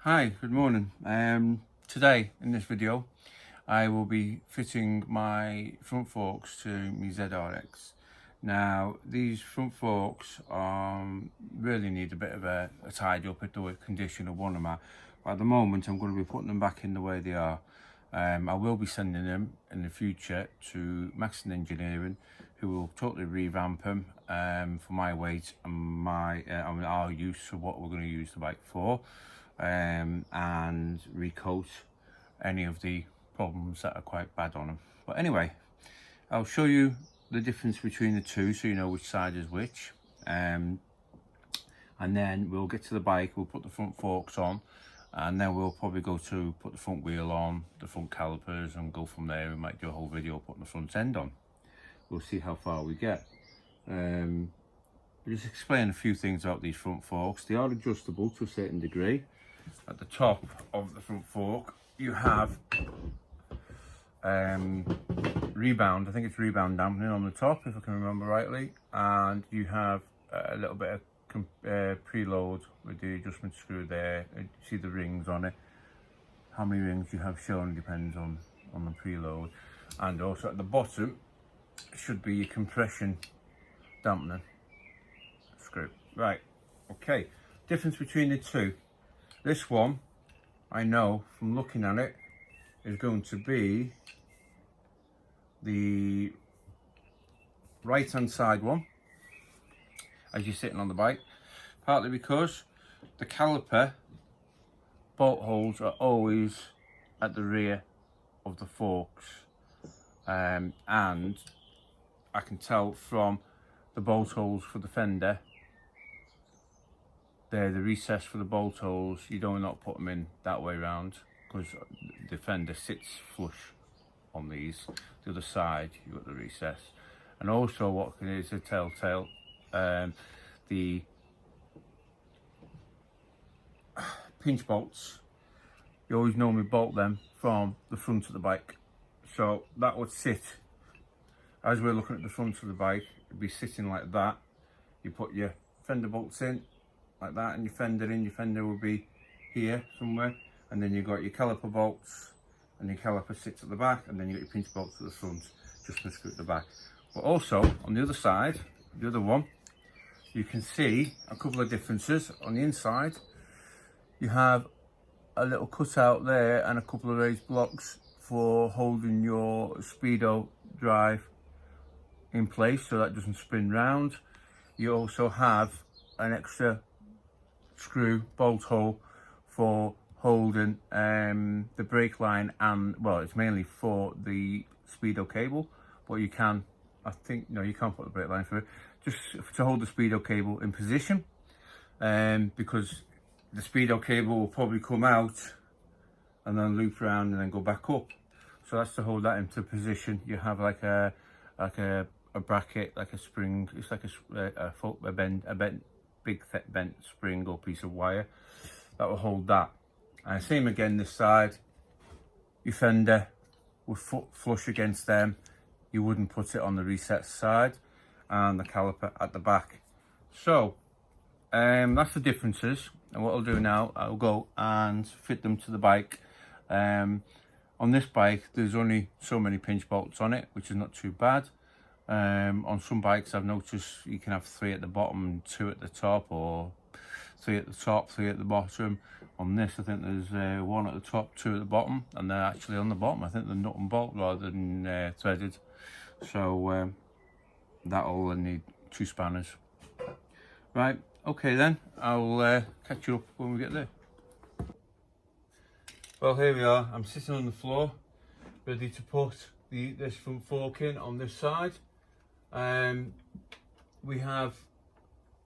Hi, good morning. Today in this video I will be fitting my front forks to my ZRX. Now these front forks really need a bit of a tidy up at the condition of one of them. At the moment I'm going to be putting them back in the way they are. I will be sending them in the future to Maxton Engineering, who will totally revamp them for my weight and my our use for what we're going to use the bike for. And recoat any of the problems that are quite bad on them. But anyway, I'll show you the difference between the two so you know which side is which, and then we'll get to the bike, we'll put the front forks on, and then we'll probably go to put the front wheel on, the front calipers, and go from there. We might do a whole video putting the front end on. We'll see how far we get. We'll just explain a few things about these front forks. They are adjustable to a certain degree. At the top of the front fork you have rebound, I think it's rebound dampening on the top if I can remember rightly, and you have a little bit of preload with the adjustment screw there. You see the rings on it. How many rings you have shown depends on the preload. And also at the bottom should be your compression dampening screw. Right, okay, difference between the two. This one, I know from looking at it, is going to be the right hand side one as you're sitting on the bike, partly because the caliper bolt holes are always at the rear of the forks, and I can tell from the bolt holes for the fender, they're the recess for the bolt holes. You don't not put them in that way round because the fender sits flush on these. The other side you've got the recess. And also what is a telltale, the pinch bolts, you always normally bolt them from the front of the bike, so that would sit, as we're looking at the front of the bike, it'd be sitting like that. You put your fender bolts in like that, and your fender will be here somewhere, and then you've got your caliper bolts, and your caliper sits at the back, and then you got your pinch bolts at the front, just to screw at the back. But also on the other side, the other one, you can see a couple of differences. On the inside you have a little cutout there and a couple of raised blocks for holding your speedo drive in place so that doesn't spin round. You also have an extra screw bolt hole for holding the brake line, and well, it's mainly for the speedo cable, but you can, I think, no, you can't put the brake line through it, just to hold the speedo cable in position, because the speedo cable will probably come out and then loop around and then go back up, so that's to hold that into position. You have like a bracket, like a spring. It's like a bent big thick bent spring or piece of wire that will hold that. And same again this side, your fender would flush against them. You wouldn't put it on the reset side, and the caliper at the back. So that's the differences. And what I'll do now, I'll go and fit them to the bike. On this bike there's only so many pinch bolts on it, which is not too bad. On some bikes I've noticed you can have 3 at the bottom and 2 at the top, or 3 at the top, 3 at the bottom. On this I think there's 1 at the top, 2 at the bottom, and they're actually on the bottom. I think they're nut and bolt rather than threaded. So that'll need 2 spanners. Right, okay then, I'll catch you up when we get there. Well, here we are. I'm sitting on the floor ready to put this front fork in on this side. We have,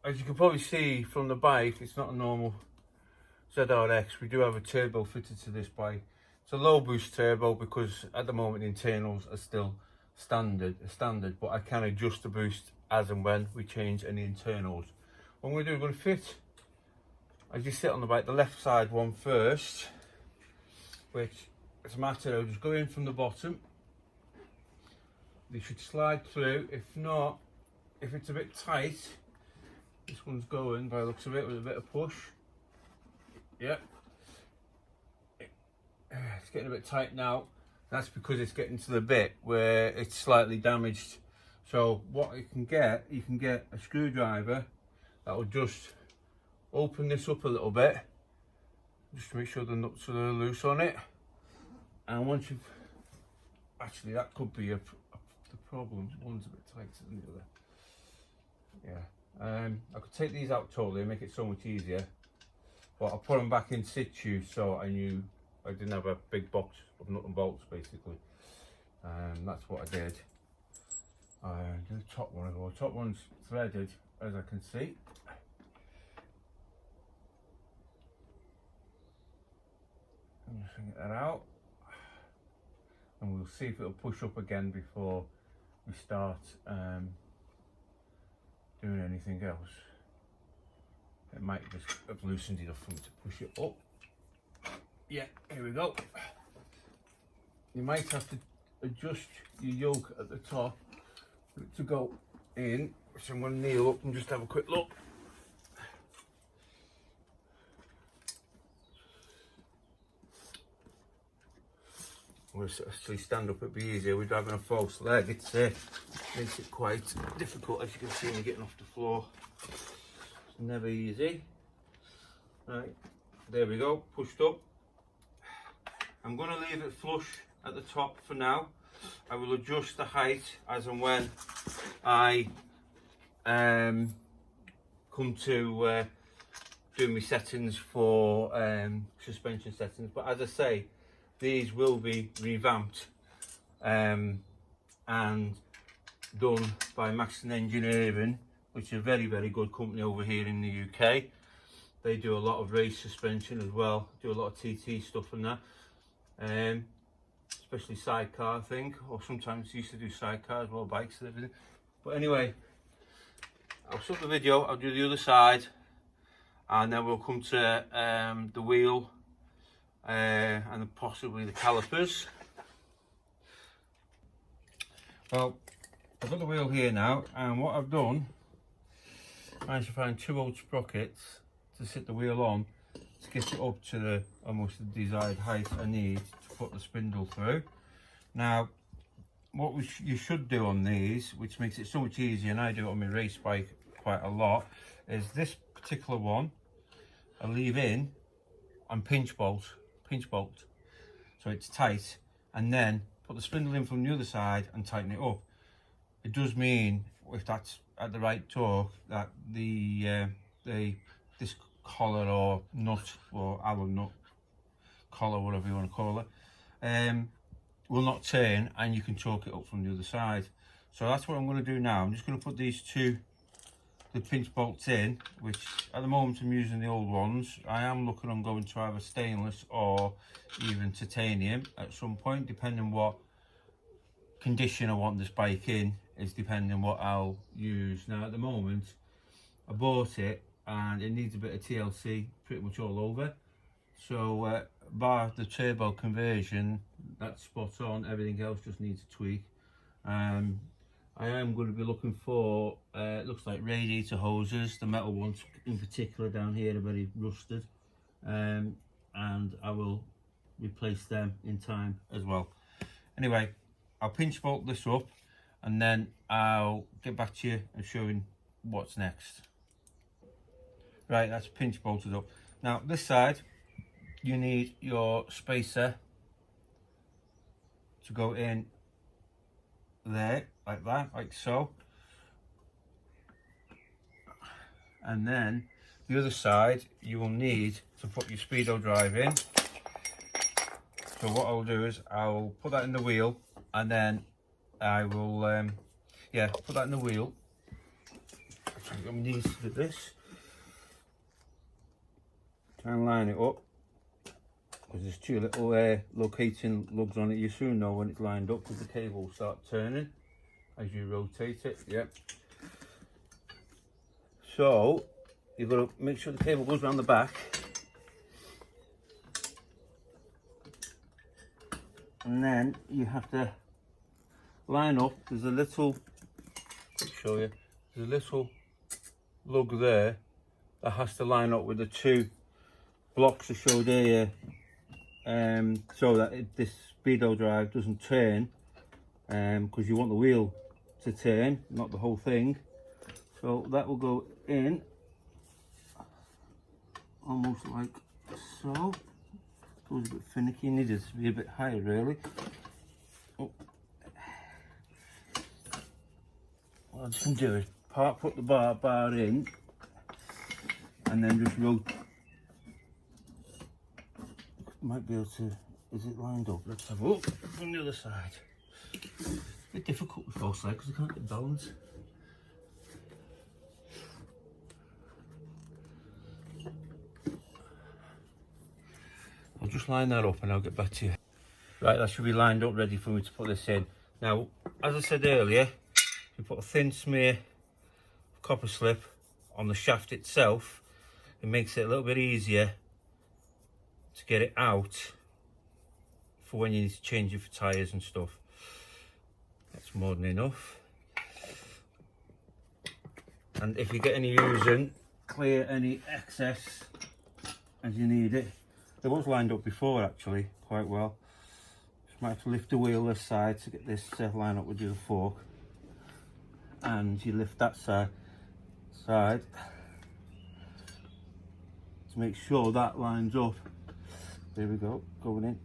as you can probably see from the bike, it's not a normal ZRX. We do have a turbo fitted to this bike. It's a low boost turbo because at the moment the internals are still standard, but I can adjust the boost as and when we change any internals. What I'm going to do, we're going to fit, as you sit on the bike, the left side one first, which it's a matter of just go in from the bottom. They should slide through. If not, if it's a bit tight, this one's going by the looks of it with a bit of push. Yep, It's getting a bit tight now. That's because it's getting to the bit where it's slightly damaged. So what you can get a screwdriver that will just open this up a little bit, just to make sure the nuts are loose on it. And once you've, actually that could be the problem. One's a bit tighter than the other. Yeah, I could take these out totally and make it so much easier, but I'll put them back in situ so I knew I didn't have a big box of nut and bolts basically. That's what I did. The top one, the top one's threaded, as I can see. I'm just going to get that out, and we'll see if it'll push up again before we start doing anything else. It might just have loosened enough for me to push it up. Yeah, here we go. You might have to adjust your yoke at the top for it to go in, so I'm going to kneel up and just have a quick look. I'm going to actually stand up, it'd be easier. We're driving a false leg, it makes it quite difficult, as you can see when you're getting off the floor. It's never easy. Right, there we go, pushed up. I'm going to leave it flush at the top for now. I will adjust the height as and when I come to do my settings for suspension settings. But as I say, these will be revamped and done by Maxton Engineering, which is a very, very good company over here in the UK. They do a lot of race suspension as well, do a lot of TT stuff and that. Especially sidecar, I think, or sometimes used to do sidecar as well, bikes and everything. But anyway, I'll stop the video, I'll do the other side, and then we'll come to the wheel and possibly the calipers. Well, I've got the wheel here now, and what I've done, I managed to find 2 old sprockets to sit the wheel on to get it up to the almost the desired height I need to put the spindle through. Now, what you should do on these, which makes it so much easier, and I do it on my race bike quite a lot, is this particular one I leave in and pinch bolt, so it's tight, and then put the spindle in from the other side and tighten it up. It does mean, if that's at the right torque, that this collar or nut, or Allen nut collar, whatever you want to call it, will not turn, and you can torque it up from the other side. So that's what I'm going to do now. I'm just going to put these the pinch bolts in, which at the moment I'm using the old ones. I am looking on going to either stainless or even titanium at some point, depending what condition I want this bike in, is depending on what I'll use. Now at the moment I bought it and it needs a bit of TLC pretty much all over, so bar the turbo conversion, that's spot on. Everything else just needs a tweak. I am going to be looking for it looks like radiator hoses. The metal ones in particular down here are very rusted, and I will replace them in time as well. Anyway, I'll pinch bolt this up and then I'll get back to you and show you what's next. Right, that's pinch bolted up. Now this side, you need your spacer to go in there, like that, like so. And then the other side, you will need to put your speedo drive in. So what I'll do is I'll put that in the wheel, and then I will put that in the wheel. I'm going to need to do this. Try and line it up, because there's 2 little locating lugs on it. You soon know when it's lined up, because the cable will start turning as you rotate it. Yep. So you've got to make sure the cable goes around the back, and then you have to line up. There's a little, let me show you, there's a little lug there that has to line up with the 2 blocks I showed here so that this speedo drive doesn't turn, because you want the wheel to turn, not the whole thing. So that will go in almost like so. Goes a bit finicky, needed to be a bit higher really. Oh. What I'm just going to do is put the bar in and then just rotate. Might be able to, is it lined up? Let's have a look from the other side. It's a bit difficult with false leg because I can't get balance. I'll just line that up and I'll get back to you. Right, that should be lined up ready for me to put this in. Now, as I said earlier, you put a thin smear of copper slip on the shaft itself. It makes it a little bit easier to get it out for when you need to change it for tyres and stuff. That's more than enough. And if you get any using, clear any excess as you need it. It was lined up before actually, quite well. Just might have to lift the wheel this side to get this line up with your fork. And you lift that side to make sure that lines up. There we go, going in.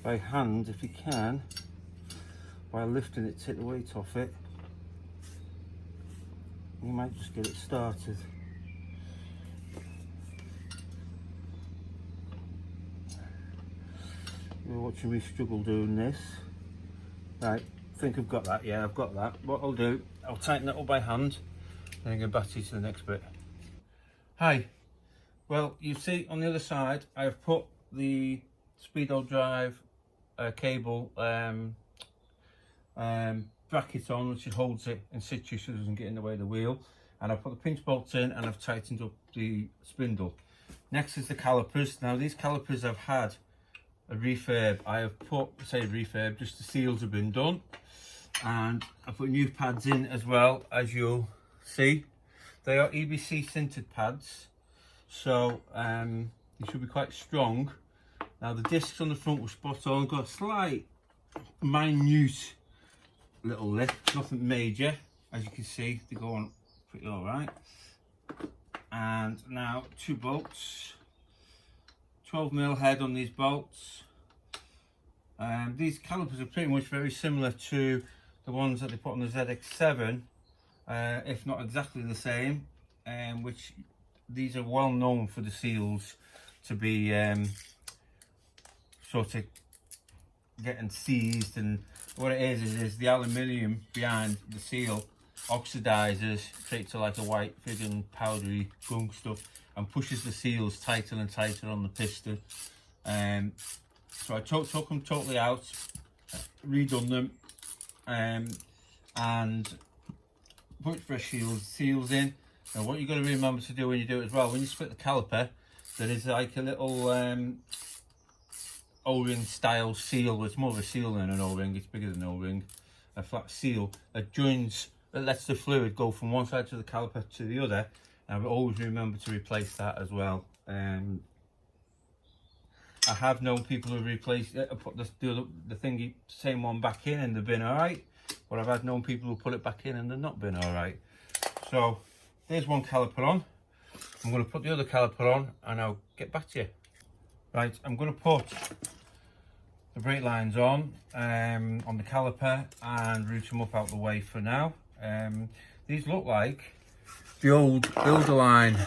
By hand, if you can, while lifting it, take the weight off it. You might just get it started. You're watching me struggle doing this. Right, I think I've got that. Yeah, I've got that. What I'll do, I'll tighten that up by hand. Then get back to you to the next bit. Hi. Well, you see on the other side, I've put the speedo drive cable bracket on, which holds it in situ so it doesn't get in the way of the wheel. And I've put the pinch bolts in and I've tightened up the spindle. Next is the calipers. Now these calipers I've had a refurb. I have put, say refurb, just the seals have been done. And I put new pads in as well, as you'll see. They are EBC sintered pads, so they should be quite strong. Now the discs on the front were spot on, got a slight, minute little lip, nothing major. As you can see, they go on pretty all right. And now 2 bolts, 12mm head on these bolts. These calipers are pretty much very similar to the ones that they put on the ZX7, if not exactly the same, which these are well known for the seals to be sort of getting seized, and what it is the aluminium behind the seal oxidizes, creates like a white friggin' powdery gunk stuff, and pushes the seals tighter and tighter on the piston. So I took them totally out, redone them, and put fresh seals in. Now what you've got to remember to do when you do it as well, when you split the caliper, there is like a little O-ring style seal. It's more of a seal than an O-ring, it's bigger than an O-ring, a flat seal that joins, that lets the fluid go from one side to the caliper to the other. And always remember to replace that as well. I have known people who replace it, put the thingy, same one back in and they've been alright, but I've had known people who put it back in and they've not been alright. So there's one caliper on. I'm going to put the other caliper on and I'll get back to you. Right, I'm going to put the brake lines on the caliper and route them up out the way for now. These look like the old builder line,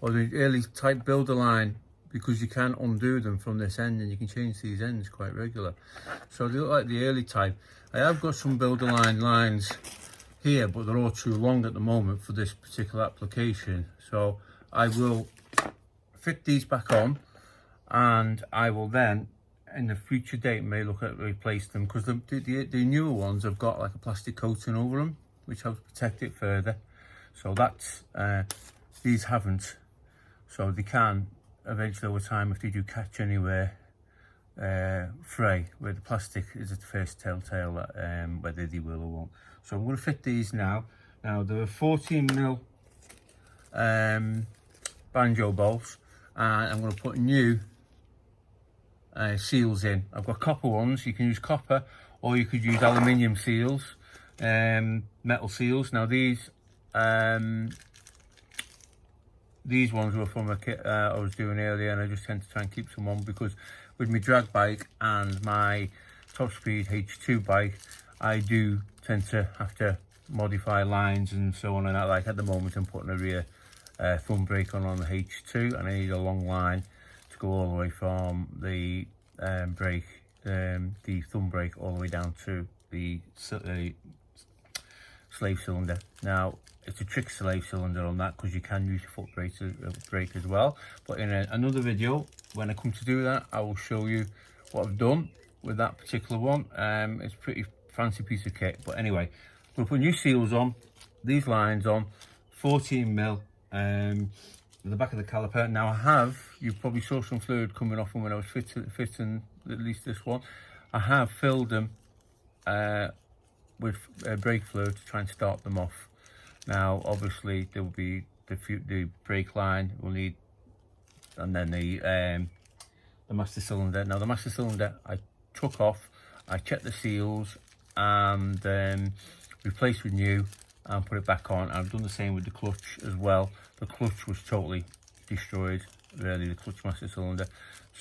or the early type builder line, because you can undo them from this end and you can change these ends quite regular. So they look like the early type. I have got some builder line lines here, but they're all too long at the moment for this particular application. So I will fit these back on, and I will then, in the future date, may look at replace them, because the newer ones have got like a plastic coating over them, which helps protect it further. So that's, these haven't. So they can eventually over time, if they do catch anywhere, fray, where the plastic is the first telltale whether they will or won't. So I'm going to fit these now. Now they're 14mm banjo bolts, and I'm going to put new seals in. I've got copper ones. You can use copper, or you could use aluminium seals, metal seals. Now these ones were from a kit I was doing earlier, and I just tend to try and keep some on because with my drag bike and my top speed H2 bike, I do tend to have to modify lines and so on and that. Like at the moment I'm putting a rear thumb brake on the H2, and I need a long line to go all the way from the brake, the thumb brake, all the way down to the slave cylinder. Now it's a trick slave cylinder on that because you can use your foot brake as well, but in another video when I come to do that I will show you what I've done with that particular one. It's a pretty fancy piece of kit, but anyway, we'll put new seals on, these lines on, 14mm the back of the caliper. Now you probably saw some fluid coming off them when I was fitting at least this one. I have filled them with brake fluid to try and start them off. Now obviously there will be the brake line we'll need, and then the master cylinder. Now the master cylinder I took off, I checked the seals and replaced with new and put it back on. I've done the same with the clutch as well. The clutch was totally destroyed, really, the clutch master cylinder.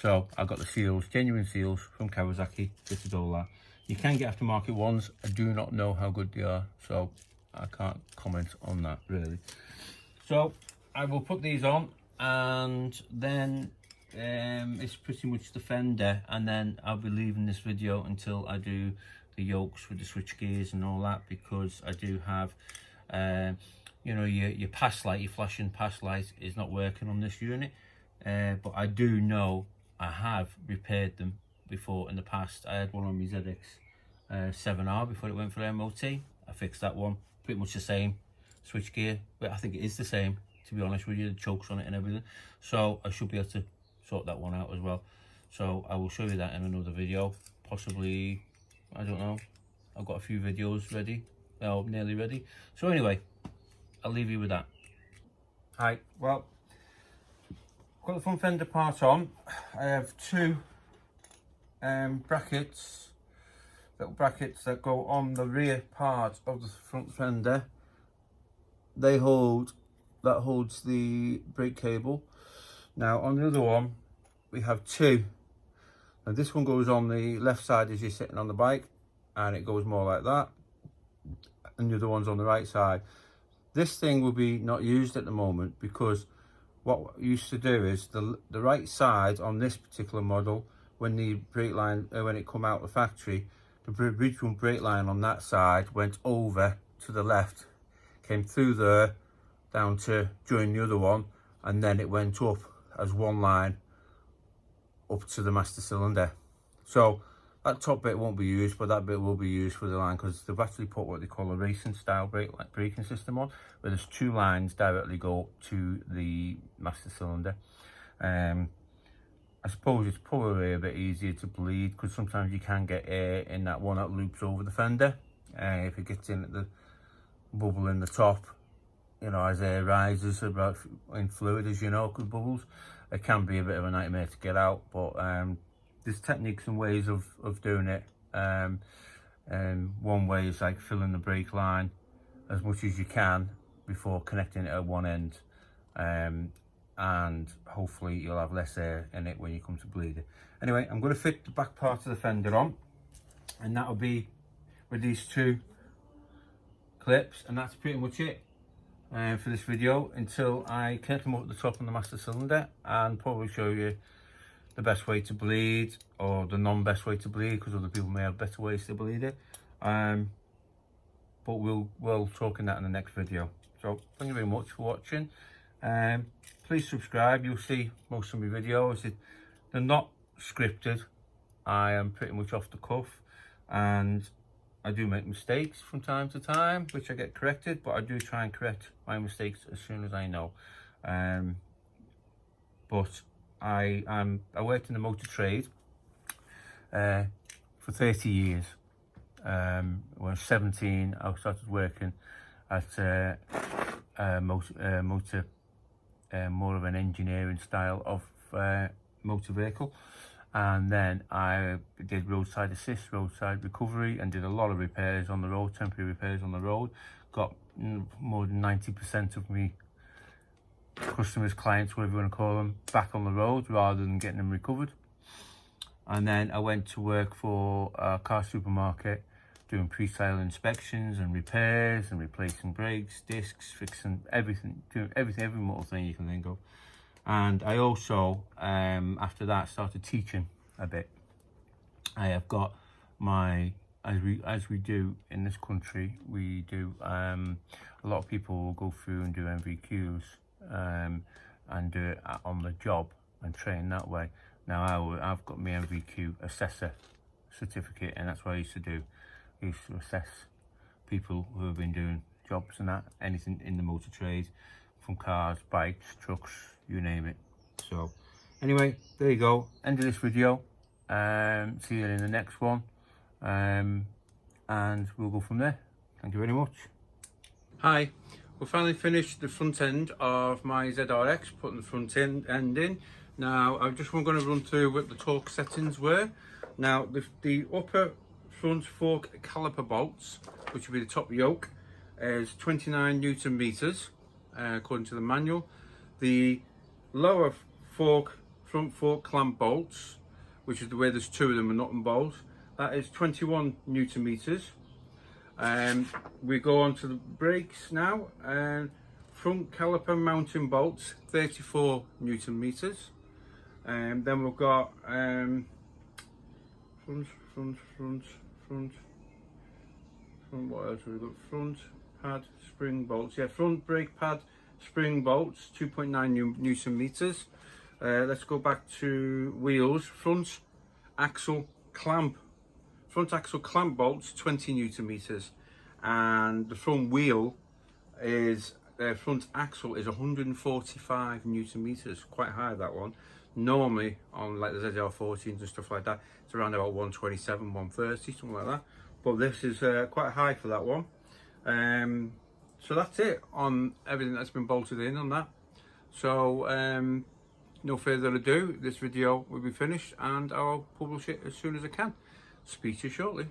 So I got the seals, genuine seals from Kawasaki, fitted all that. You can get aftermarket ones. I do not know how good they are, so I can't comment on that really. So I will put these on, and then it's pretty much the fender, and then I'll be leaving this video until I do the yokes with the switch gears and all that, because I do have you know, your pass light, your flashing pass light is not working on this unit, but I do know I have repaired them before in the past. I had one on my ZRX 7R before it went for MOT. I fixed that one, pretty much the same switch gear, but I think it is the same, to be honest with you, the chokes on it and everything. So I should be able to sort that one out as well. So I will show you that in another video, possibly, I don't know. I've got a few videos ready, nearly ready. So anyway, I'll leave you with that. Hi, well, got the front fender part on. I have two brackets, little brackets that go on the rear part of the front fender. That holds the brake cable. Now on the other one, we have two. Now this one goes on the left side as you're sitting on the bike, and it goes more like that, and the other one's on the right side. This thing will be not used at the moment, because what we used to do is the right side on this particular model, when the brake line, when it come out of the factory, the original brake line on that side went over to the left, came through there down to join the other one, and then it went up as one line up to the master cylinder. So that top bit won't be used, but that bit will be used for the line, because they've actually put what they call a racing style braking system on, where there's two lines directly go to the master cylinder. I suppose it's probably a bit easier to bleed, because sometimes you can get air in that one that loops over the fender. If it gets in at the bubble in the top, you know, as air rises about in fluid, as you know, because bubbles, it can be a bit of a nightmare to get out. But there's techniques and ways of doing it. One way is like filling the brake line as much as you can before connecting it at one end, and hopefully you'll have less air in it when you come to bleed it. Anyway, I'm going to fit the back part of the fender on, and that'll be with these two clips, and that's pretty much it for this video, until I connect them up at the top on the master cylinder, and probably show you the best way to bleed, or the non-best way to bleed, because other people may have better ways to bleed it. But we'll talk in that in the next video. So thank you very much for watching. Please subscribe. You'll see most of my videos, they're not scripted. I am pretty much off the cuff, and I do make mistakes from time to time, which I get corrected, but I do try and correct my mistakes as soon as I know. But I worked in the motor trade for 30 years. When I was 17, I started working at motor more of an engineering style of motor vehicle. And then I did roadside assist, roadside recovery, and did a lot of repairs on the road, temporary repairs on the road. Got more than 90% of me customers, clients, whatever you want to call them, back on the road rather than getting them recovered. And then I went to work for a car supermarket, doing pre-sale inspections and repairs and replacing brakes, discs, fixing everything, doing everything, every little thing you can think of. And I also, after that, started teaching a bit. I have got my, as we do in this country, we do, a lot of people will go through and do MVQs and do it on the job and train that way. Now I've got my MVQ assessor certificate, and that's what I used to do. I used to assess people who have been doing jobs and that, anything in the motor trade, from cars, bikes, trucks, you name it. So anyway, there you go, end of this video. See you in the next one, and we'll go from there. Thank you very much. Hi, we finally finished the front end of my ZRX, putting the front end in. Now I'm just going to run through what the torque settings were. Now the upper front fork caliper bolts, which will be the top yoke, is 29 Newton meters according to the manual. The lower front fork clamp bolts, which is the way there's two of them and nut and bolt, that is 21 Newton meters. We go on to the brakes now, and front caliper mounting bolts, 34 Newton meters. Then we've got front, what else have we got? Front pad spring bolts, yeah, front brake pad spring bolts, 2.9 Newton meters. Let's go back to wheels. Front axle clamp bolts, 20 Newton meters, and the front wheel is front axle is 145 Newton meters. Quite high, that one. Normally on like the ZR14s and stuff like that, it's around about 127, 130, something like that. But this is quite high for that one. So that's it on everything that's been bolted in on that. So no further ado, this video will be finished and I'll publish it as soon as I can. Speak to you shortly.